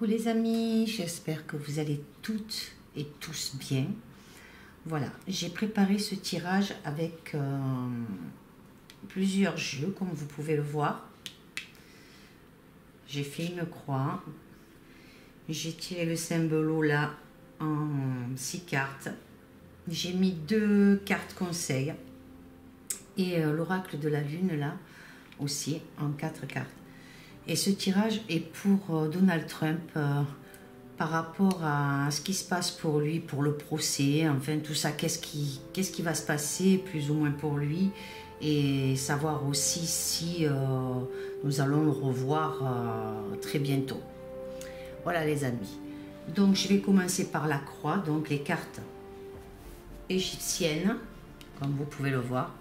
Coucou les amis, j'espère que vous allez toutes et tous bien. Voilà, j'ai préparé ce tirage avec plusieurs jeux, comme vous pouvez le voir. J'ai fait une croix, j'ai tiré le symbolo là en 6 cartes. J'ai mis 2 cartes conseils et l'oracle de la lune là aussi en 4 cartes. Et ce tirage est pour Donald Trump par rapport à ce qui se passe pour lui, pour le procès, enfin tout ça, qu'est-ce qui va se passer plus ou moins pour lui, et savoir aussi si nous allons le revoir très bientôt. Voilà les amis. Donc je vais commencer par la croix, donc les cartes égyptiennes, comme vous pouvez le voir.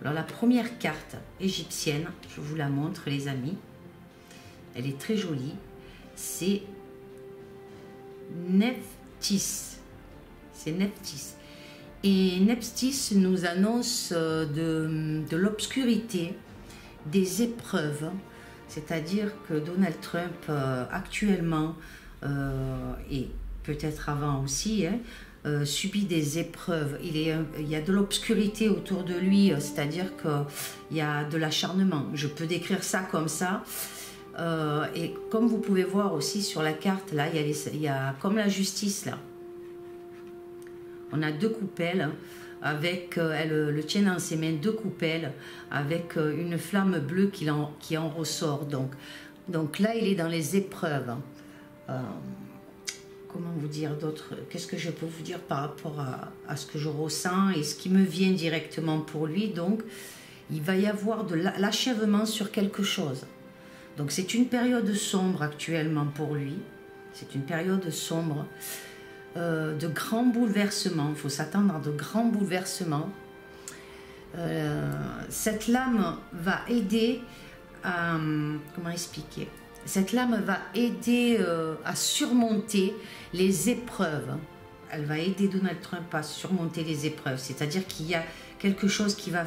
Alors la première carte égyptienne, je vous la montre les amis, elle est très jolie, c'est Nephthys, c'est Nephthys. Et Nephthys nous annonce de l'obscurité, des épreuves, c'est-à-dire que Donald Trump actuellement, et peut-être avant aussi, subit des épreuves, il y a de l'obscurité autour de lui, c'est-à-dire qu'il y a de l'acharnement, je peux décrire ça comme ça, et comme vous pouvez voir aussi sur la carte, là, il y a comme la justice, là, on a 2 coupelles, avec, elle le tient dans ses mains, 2 coupelles, avec une flamme bleue qui en ressort, donc là, il est dans les épreuves. Comment vous dire d'autres, qu'est-ce que je peux vous dire par rapport à ce que je ressens et ce qui me vient directement pour lui. Donc il va y avoir de l'achèvement sur quelque chose, donc c'est une période sombre actuellement pour lui, c'est une période sombre, de grands bouleversements, il faut s'attendre à de grands bouleversements. Cette lame va aider à, comment expliquer, cette lame va aider à surmonter les épreuves. Elle va aider Donald Trump à surmonter les épreuves. C'est-à-dire qu'il y a quelque chose qui va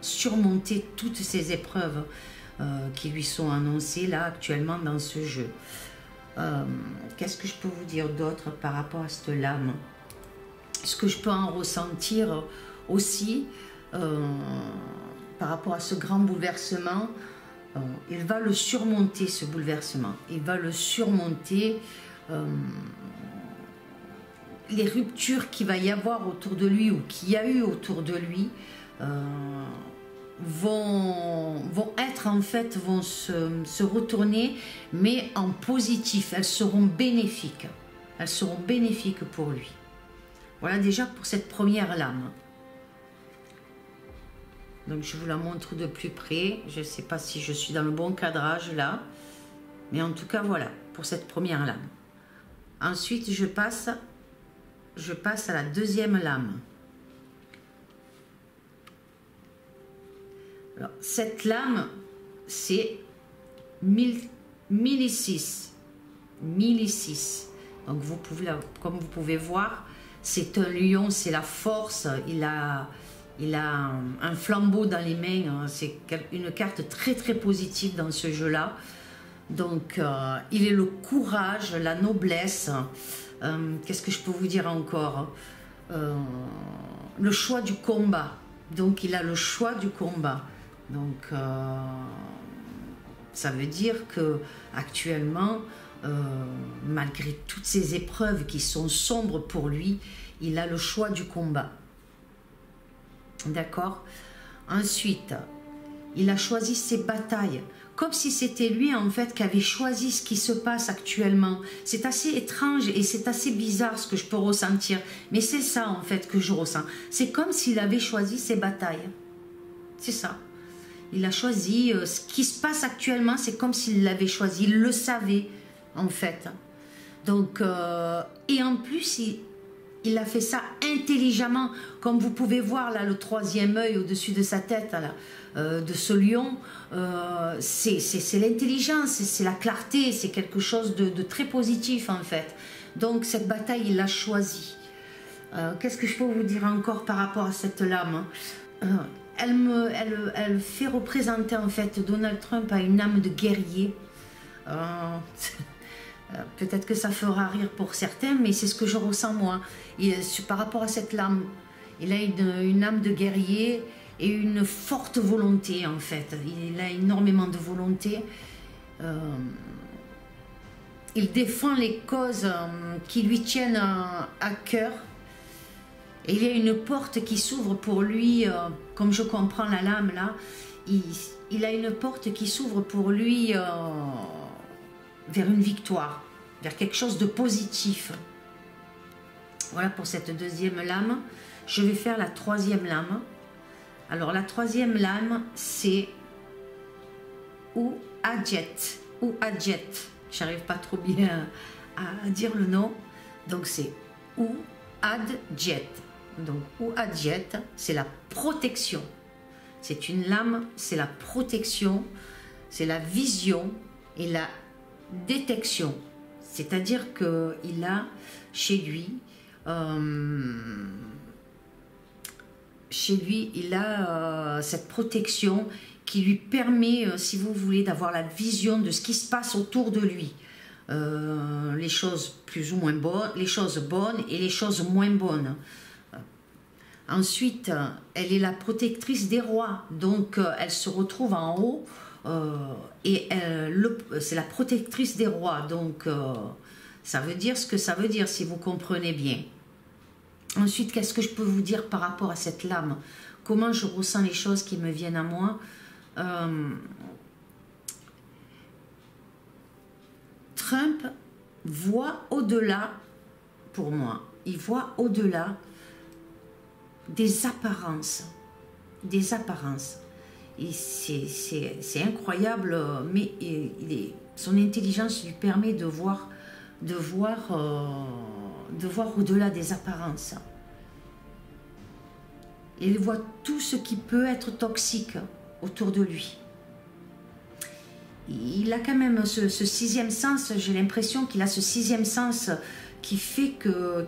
surmonter toutes ces épreuves qui lui sont annoncées là actuellement dans ce jeu. Qu'est-ce que je peux vous dire d'autre par rapport à cette lame? Ce que je peux en ressentir aussi par rapport à ce grand bouleversement, il va le surmonter, ce bouleversement. Il va le surmonter. Les ruptures qu'il va y avoir autour de lui, ou qu'il y a eu autour de lui, vont être en fait, vont se retourner, mais en positif. Elles seront bénéfiques. Elles seront bénéfiques pour lui. Voilà déjà pour cette première lame. Donc je vous la montre de plus près. Je ne sais pas si je suis dans le bon cadrage là. Mais en tout cas voilà, pour cette première lame. Ensuite je passe à la deuxième lame. Alors, cette lame, c'est 1006. 1006. Donc vous pouvez, comme vous pouvez voir, c'est un lion, c'est la force. Il a un flambeau dans les mains, c'est une carte très très positive dans ce jeu-là. Donc il est le courage, la noblesse, qu'est-ce que je peux vous dire encore, le choix du combat. Donc il a le choix du combat. Donc ça veut dire que actuellement, malgré toutes ces épreuves qui sont sombres pour lui, il a le choix du combat. D'accord. Ensuite, il a choisi ses batailles, comme si c'était lui en fait qui avait choisi ce qui se passe actuellement. C'est assez étrange et c'est assez bizarre ce que je peux ressentir, mais c'est ça en fait que je ressens. C'est comme s'il avait choisi ses batailles. C'est ça. Il a choisi ce qui se passe actuellement, c'est comme s'il l'avait choisi. Il le savait en fait. Donc, et en plus, il a fait ça intelligemment, comme vous pouvez voir là, le 3e œil au-dessus de sa tête là, de ce lion, c'est l'intelligence, c'est la clarté, c'est quelque chose de très positif en fait. Donc cette bataille, il l'a choisie. Qu'est-ce que je peux vous dire encore par rapport à cette lame? elle fait représenter en fait Donald Trump à une âme de guerrier. Peut-être que ça fera rire pour certains, mais c'est ce que je ressens moi. Par rapport à cette lame, il a une âme de guerrier et une forte volonté en fait. Il a énormément de volonté. Il défend les causes qui lui tiennent à cœur. Et il y a une porte qui s'ouvre pour lui, comme je comprends la lame là, il a une porte qui s'ouvre pour lui vers une victoire, vers quelque chose de positif. Voilà pour cette deuxième lame. Je vais faire la troisième lame. Alors la troisième lame, c'est Adjet. J'arrive pas trop bien à dire le nom. Donc c'est Adjet. Donc Adjet, c'est la protection. C'est une lame, c'est la protection, c'est la vision et la détection. C'est-à-dire qu'il a chez lui, il a cette protection qui lui permet, si vous voulez, d'avoir la vision de ce qui se passe autour de lui. Les choses plus ou moins bonnes, les choses bonnes et les choses moins bonnes. Ensuite, elle est la protectrice des rois, donc elle se retrouve en haut et c'est la protectrice des rois, donc ça veut dire ce que ça veut dire si vous comprenez bien. Ensuite, qu'est-ce que je peux vous dire par rapport à cette lame? Comment je ressens les choses qui me viennent à moi? Trump voit au-delà, pour moi, il voit au-delà des apparences. Des apparences. Et c'est incroyable, mais son intelligence lui permet de voir au-delà des apparences. Il voit tout ce qui peut être toxique autour de lui. Il a quand même ce sixième sens, j'ai l'impression qu'il a ce sixième sens qui fait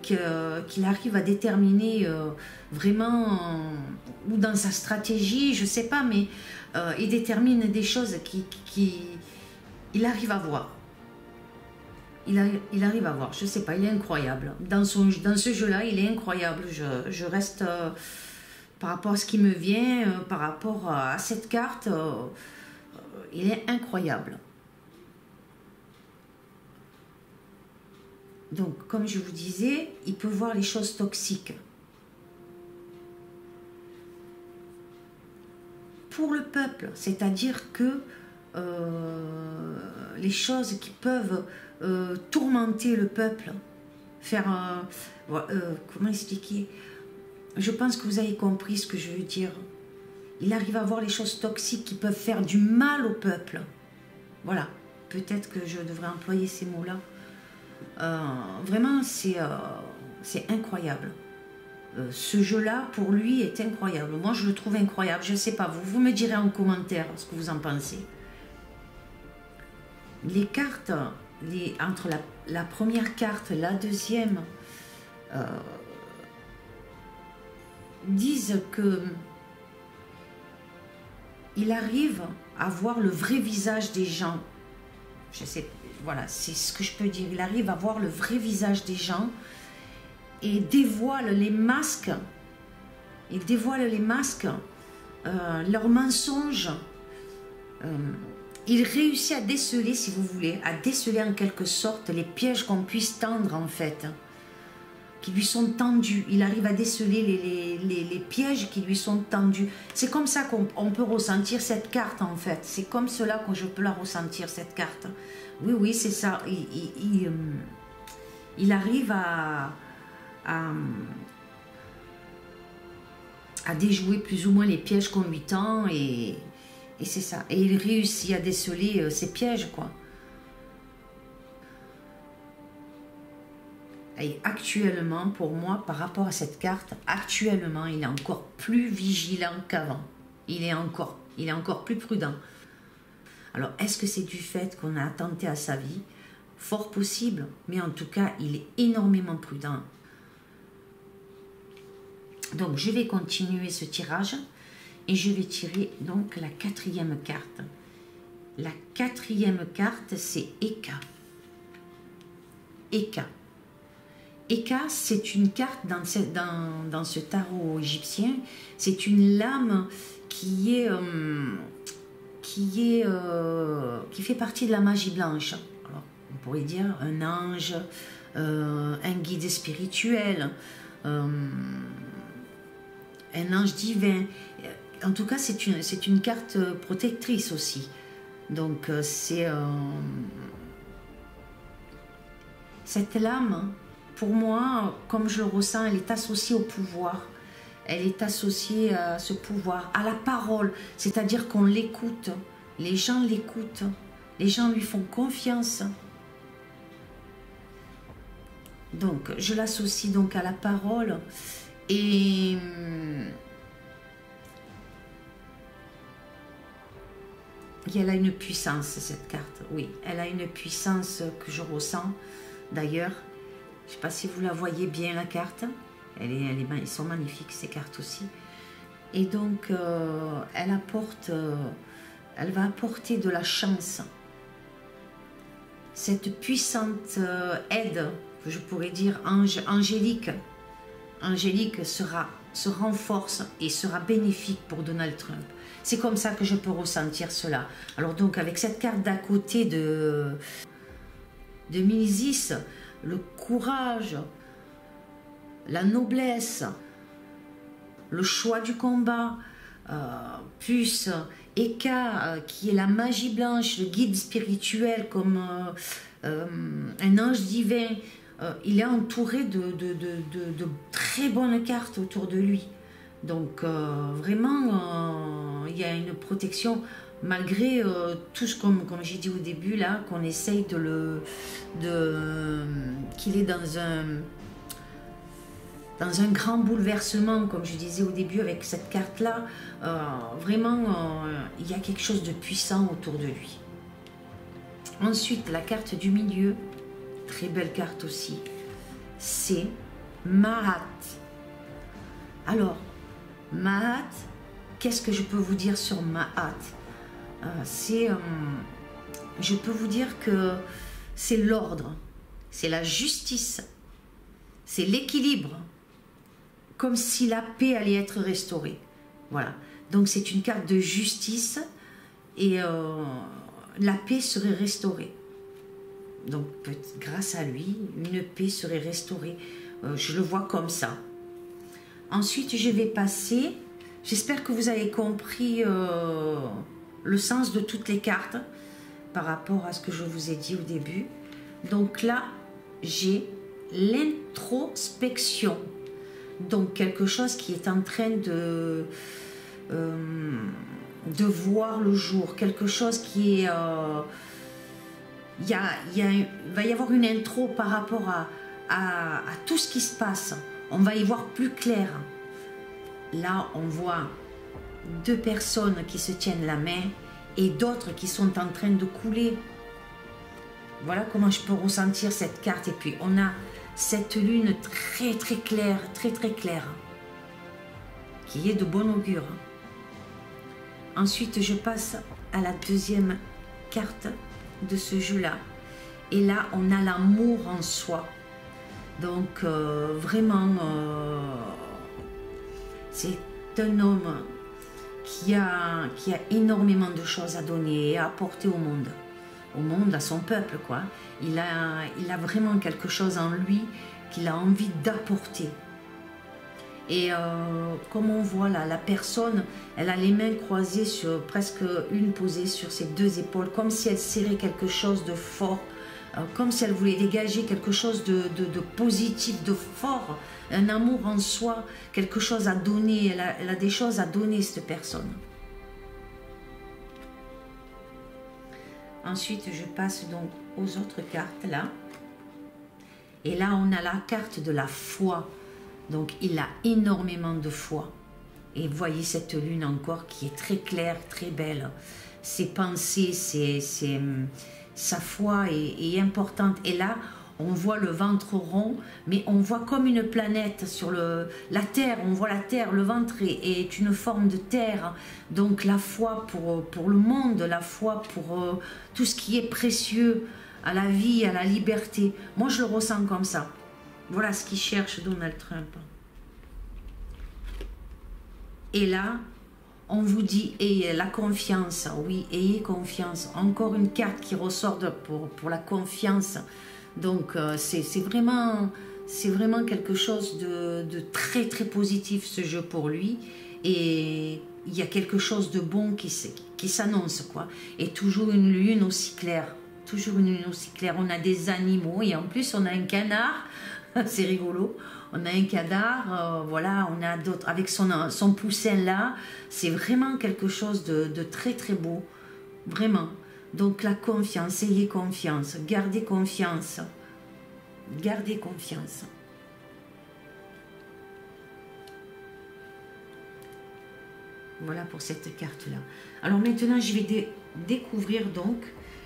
qu'il arrive à déterminer vraiment, ou dans sa stratégie, je ne sais pas, mais il détermine des choses il arrive à voir. Il arrive à voir, je ne sais pas, il est incroyable. Dans ce jeu-là, il est incroyable. Je reste, par rapport à ce qui me vient, par rapport à cette carte, il est incroyable. Donc, comme je vous disais, il peut voir les choses toxiques. Pour le peuple, c'est-à-dire que les choses qui peuvent tourmenter le peuple, comment expliquer? Je pense que vous avez compris ce que je veux dire. Il arrive à voir les choses toxiques qui peuvent faire du mal au peuple. Voilà, peut-être que je devrais employer ces mots-là. Vraiment, c'est incroyable. Ce jeu-là, pour lui, est incroyable. Moi, je le trouve incroyable. Je ne sais pas, vous me direz en commentaire ce que vous en pensez. Les cartes, entre la première carte et la deuxième, disent que il arrive à voir le vrai visage des gens. Je sais, voilà, c'est ce que je peux dire. Il arrive à voir le vrai visage des gens et dévoile les masques. Il dévoile les masques, leurs mensonges. Il réussit à déceler, si vous voulez, à déceler en quelque sorte les pièges qu'on puisse tendre en fait, qui lui sont tendus. Il arrive à déceler les pièges qui lui sont tendus. C'est comme ça qu'on peut ressentir cette carte en fait. C'est comme cela que je peux la ressentir, cette carte. Oui, oui, c'est ça. Il arrive à déjouer plus ou moins les pièges qu'on lui tend et c'est ça. Et il réussit à déceler ces pièges, quoi. Et actuellement, pour moi, par rapport à cette carte, actuellement, il est encore plus vigilant qu'avant. Il est encore plus prudent. Alors, est-ce que c'est du fait qu'on a attenté à sa vie? Fort possible, mais en tout cas, il est énormément prudent. Donc, je vais continuer ce tirage et je vais tirer donc la quatrième carte. La quatrième carte, c'est Eka. Eka. Eka, c'est une carte dans ce tarot égyptien, c'est une lame qui fait partie de la magie blanche. Alors, on pourrait dire un ange, un guide spirituel, un ange divin. En tout cas, c'est une carte protectrice aussi. Donc, cette lame, pour moi, comme je le ressens, elle est associée au pouvoir. Elle est associée à ce pouvoir, à la parole. C'est-à-dire qu'on l'écoute. Les gens l'écoutent. Les gens lui font confiance. Donc, je l'associe donc à la parole. Et elle a une puissance, cette carte. Oui, elle a une puissance que je ressens. D'ailleurs, je ne sais pas si vous la voyez bien, la carte. Elles sont magnifiques, ces cartes aussi. Et donc, elle va apporter de la chance. Cette puissante aide, que je pourrais dire angélique, se renforce et sera bénéfique pour Donald Trump. C'est comme ça que je peux ressentir cela. Alors donc, avec cette carte d'à côté de Mimesis, le courage, la noblesse, le choix du combat, plus Eka, qui est la magie blanche, le guide spirituel, comme un ange divin, il est entouré de très bonnes cartes autour de lui. Donc vraiment, il y a une protection malgré tout ce comme j'ai dit au début là, qu'on essaye qu'il est dans un grand bouleversement, comme je disais au début avec cette carte là. Vraiment, il y a quelque chose de puissant autour de lui. Ensuite, la carte du milieu, très belle carte aussi, c'est Mahat. Alors, Mahat, qu'est-ce que je peux vous dire sur Mahat? Je peux vous dire que c'est l'ordre, c'est la justice, c'est l'équilibre, comme si la paix allait être restaurée. Voilà, donc c'est une carte de justice et la paix serait restaurée. Donc grâce à lui, une paix serait restaurée. Je le vois comme ça. Ensuite, je vais passer. J'espère que vous avez compris le sens de toutes les cartes par rapport à ce que je vous ai dit au début. Donc là, j'ai l'introspection. Donc quelque chose qui est en train de voir le jour. Quelque chose qui est... il va y avoir une intro par rapport à tout ce qui se passe. On va y voir plus clair. Là, on voit deux personnes qui se tiennent la main et d'autres qui sont en train de couler. Voilà comment je peux ressentir cette carte. Et puis, on a cette lune très très claire, qui est de bon augure. Ensuite, je passe à la deuxième carte de ce jeu-là. Et là, on a l'amour en soi. Donc, vraiment, c'est un homme qui a énormément de choses à donner et à apporter au monde, à son peuple, quoi. Il a vraiment quelque chose en lui qu'il a envie d'apporter. Et comme on voit là, la personne, elle a les mains croisées, presque une posée sur ses deux épaules, comme si elle serrait quelque chose de fort, comme si elle voulait dégager quelque chose de positif, de fort, un amour en soi, quelque chose à donner. Elle a des choses à donner, cette personne. Ensuite, je passe donc aux autres cartes là. Et là, on a la carte de la foi. Donc, il a énormément de foi. Et vous voyez cette lune encore qui est très claire, très belle. Ses pensées, sa foi est importante. Et là, on voit le ventre rond, mais on voit comme une planète sur la terre, on voit la terre, le ventre est une forme de terre, donc la foi pour le monde, la foi pour tout ce qui est précieux, à la vie, à la liberté. Moi je le ressens comme ça. Voilà ce qu'il cherche Donald Trump. Et là, on vous dit, ayez la confiance, oui, ayez confiance. Encore une carte qui ressort pour la confiance. Donc c'est vraiment quelque chose de très très positif ce jeu pour lui. Et il y a quelque chose de bon qui s'annonce, quoi. Et toujours une lune aussi claire. Toujours une lune aussi claire. On a des animaux et en plus on a un canard. C'est rigolo. On a un canard, voilà, on a d'autres, avec son poussin là, c'est vraiment quelque chose de très très beau, vraiment. Donc la confiance, ayez confiance, gardez confiance, gardez confiance. Voilà pour cette carte-là. Alors maintenant, je vais découvrir donc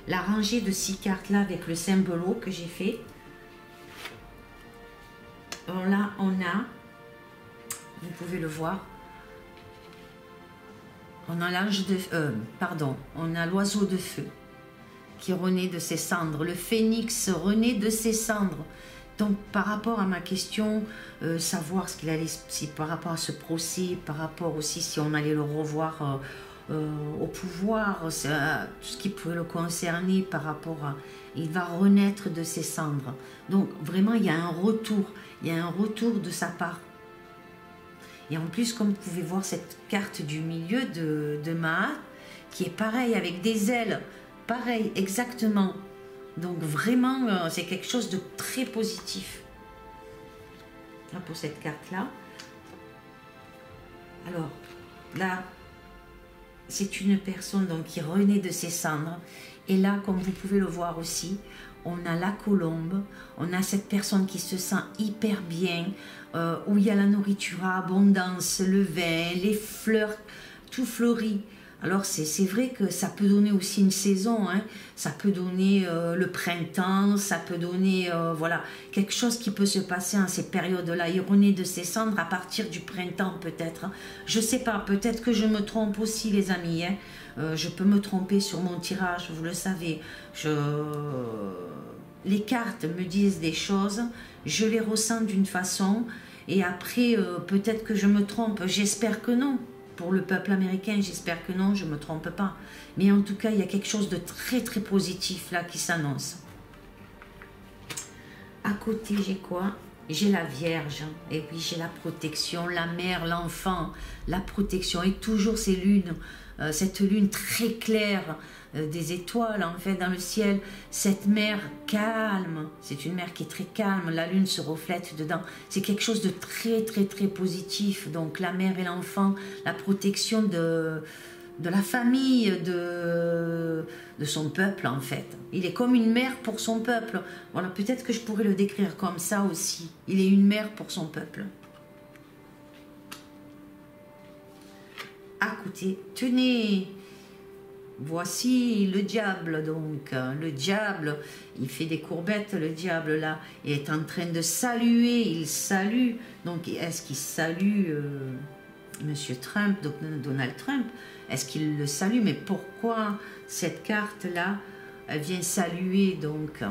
la rangée de 6 cartes là avec le symbolo que j'ai fait. Alors là, on a, vous pouvez le voir, on a l'ange de, on a l'oiseau de feu qui renaît de ses cendres, le phénix renaît de ses cendres. Donc par rapport à ma question, savoir ce qu'il allait, si par rapport à ce procès, par rapport aussi si on allait le revoir au pouvoir, tout ce qui pourrait le concerner par rapport à, il va renaître de ses cendres. Donc vraiment il y a un retour. Il y a un retour de sa part. Et en plus, comme vous pouvez voir cette carte du milieu de Maat, qui est pareil, avec des ailes, pareil, exactement. Donc vraiment, c'est quelque chose de très positif. Là, pour cette carte-là. Alors, là, c'est une personne donc, qui renaît de ses cendres. Et là, comme vous pouvez le voir aussi, on a la colombe, on a cette personne qui se sent hyper bien, où il y a la nourriture à abondance, le vin, les fleurs, tout fleuri. Alors c'est vrai que ça peut donner aussi une saison, hein. Ça peut donner le printemps, ça peut donner voilà, quelque chose qui peut se passer en ces périodes-là. Il renaît de ses cendres à partir du printemps peut-être. Je ne sais pas, peut-être que je me trompe aussi les amis, hein. Je peux me tromper sur mon tirage, vous le savez. Les cartes me disent des choses, je les ressens d'une façon, et après, peut-être que je me trompe, j'espère que non. Pour le peuple américain, j'espère que non, je ne me trompe pas. Mais en tout cas, il y a quelque chose de très très positif là qui s'annonce. À côté, j'ai quoi? J'ai la Vierge, et puis j'ai la protection, la mère, l'enfant, la protection, et toujours ces lunes, cette lune très claire, des étoiles en fait dans le ciel, cette mer calme, c'est une mer qui est très calme, la lune se reflète dedans, c'est quelque chose de très très très positif. Donc la mère et l'enfant, la protection de la famille, de son peuple en fait. Il est comme une mère pour son peuple. Voilà, peut-être que je pourrais le décrire comme ça aussi. Il est une mère pour son peuple. À côté, tenez, voici le diable donc. Le diable, il fait des courbettes, le diable là. Il est en train de saluer, il salue. Donc est-ce qu'il salue Monsieur Trump, Donald Trump? Est-ce qu'il le salue? Mais pourquoi cette carte-là, elle vient saluer donc?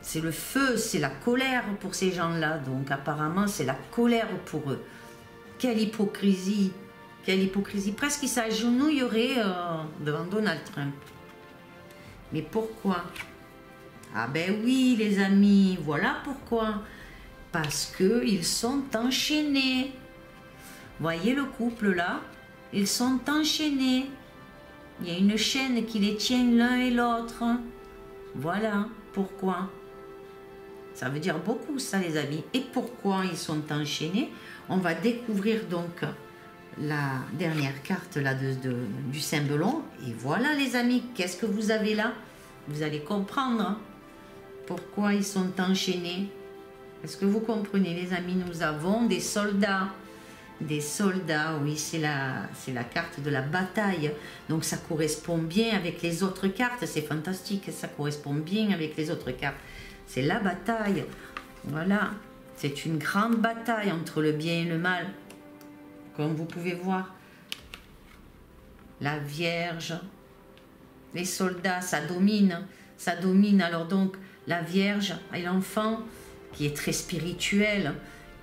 C'est le feu, c'est la colère pour ces gens-là. Donc apparemment, c'est la colère pour eux. Quelle hypocrisie! Quelle hypocrisie! Presque ils s'agenouilleraient devant Donald Trump. Mais pourquoi? Ah ben oui, les amis, voilà pourquoi. Parce qu'ils sont enchaînés. Voyez le couple là? Ils sont enchaînés. Il y a une chaîne qui les tient l'un et l'autre. Voilà pourquoi. Ça veut dire beaucoup ça les amis. Et pourquoi ils sont enchaînés? On va découvrir donc la dernière carte là du Saint-Belon. Et voilà les amis, qu'est-ce que vous avez là? Vous allez comprendre pourquoi ils sont enchaînés. Est-ce que vous comprenez les amis? Nous avons des soldats. Des soldats, oui, c'est la carte de la bataille. Donc ça correspond bien avec les autres cartes. C'est fantastique, ça correspond bien avec les autres cartes. c'est la bataille. Voilà, c'est une grande bataille entre le bien et le mal, comme vous pouvez voir. La Vierge, les soldats, ça domine. Alors donc, la Vierge et l'enfant, qui est très spirituel,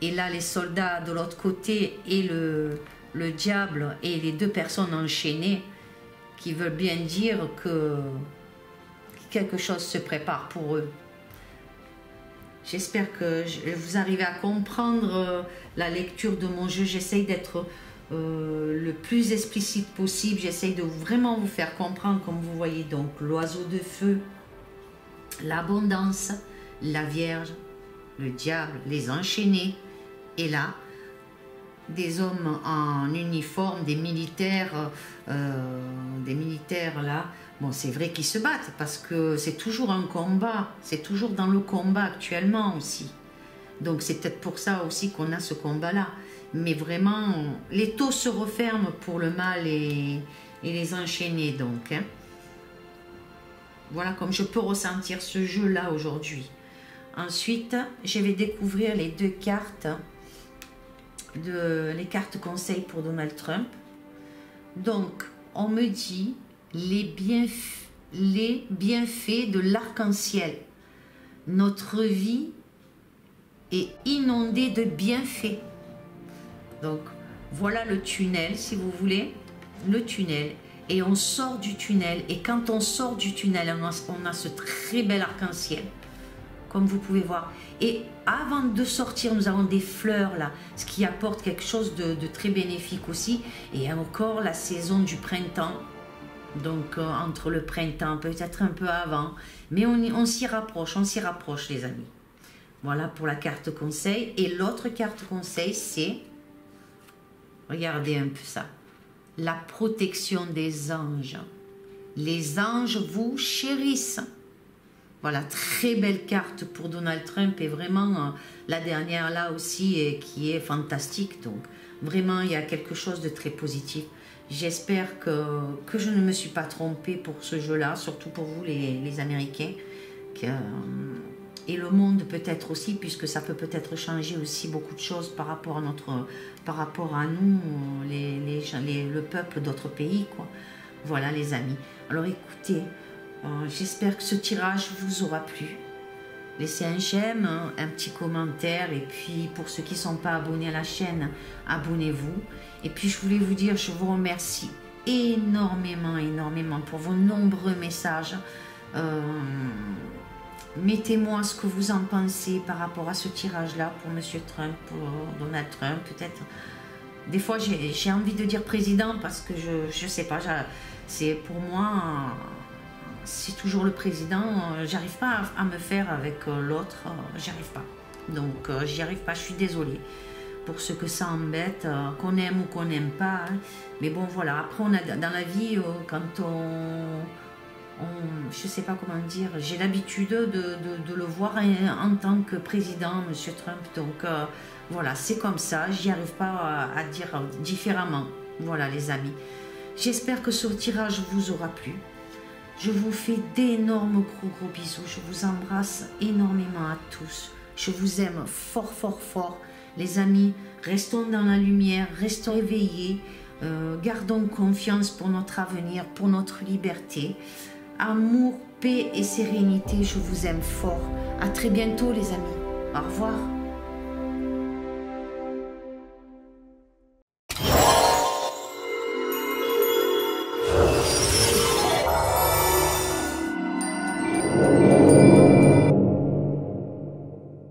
et là, les soldats de l'autre côté, et le diable, et les deux personnes enchaînées, qui veulent bien dire que quelque chose se prépare pour eux. J'espère que vous arrivez à comprendre la lecture de mon jeu. J'essaye d'être le plus explicite possible. J'essaye de vraiment vous faire comprendre, comme vous voyez. Donc, l'oiseau de feu, l'abondance, la Vierge, le diable, les enchaînés. Et là, des hommes en uniforme, des militaires là. Bon, c'est vrai qu'ils se battent parce que c'est toujours un combat. C'est toujours dans le combat actuellement aussi. Donc, c'est peut-être pour ça aussi qu'on a ce combat-là. Mais vraiment, les taux se referment pour le mal et les enchaînés, donc. Hein. Voilà comme je peux ressentir ce jeu-là aujourd'hui. Ensuite, je vais découvrir les deux cartes, les cartes conseils pour Donald Trump. Donc, on me dit les bienfaits de l'arc-en-ciel. Notre vie est inondée de bienfaits. Donc, voilà le tunnel, si vous voulez, le tunnel. Et on sort du tunnel. Et quand on sort du tunnel, on a ce très bel arc-en-ciel, comme vous pouvez voir. Et avant de sortir, nous avons des fleurs là, ce qui apporte quelque chose de très bénéfique aussi. Et encore la saison du printemps. Donc, entre le printemps, peut-être un peu avant. Mais on s'y rapproche, les amis. Voilà pour la carte conseil. Et l'autre carte conseil, c'est... Regardez un peu ça. La protection des anges. Les anges vous chérissent. Voilà, très belle carte pour Donald Trump. Et vraiment, la dernière là aussi, qui est fantastique. Donc, vraiment, il y a quelque chose de très positif. J'espère que je ne me suis pas trompée pour ce jeu-là. Surtout pour vous, les Américains. Et le monde peut-être aussi, puisque ça peut-être changer aussi beaucoup de choses par rapport à nous, le peuple d'autres pays, quoi. Voilà les amis. Alors écoutez, j'espère que ce tirage vous aura plu. Laissez un j'aime, un petit commentaire, et puis pour ceux qui ne sont pas abonnés à la chaîne, abonnez-vous. Et puis je voulais vous dire, je vous remercie énormément pour vos nombreux messages. Mettez-moi ce que vous en pensez par rapport à ce tirage-là pour M. Trump, pour Donald Trump, peut-être. Des fois, j'ai envie de dire président parce que je sais pas, c'est pour moi, c'est toujours le président. J'arrive pas à me faire avec l'autre, j'y arrive pas. Donc, j'y arrive pas, je suis désolée pour ceux que ça embête, qu'on aime ou qu'on n'aime pas. Hein. Mais bon, voilà, après, on a dans la vie, quand je ne sais pas comment dire, j'ai l'habitude de le voir en tant que président, M. Trump. Donc voilà, c'est comme ça, j'y arrive pas à dire différemment. Voilà les amis, j'espère que ce tirage vous aura plu. Je vous fais d'énormes gros bisous, je vous embrasse énormément à tous. Je vous aime fort les amis, restons dans la lumière, restons éveillés, gardons confiance pour notre avenir, pour notre liberté. Amour, paix et sérénité, je vous aime fort. À très bientôt les amis. Au revoir.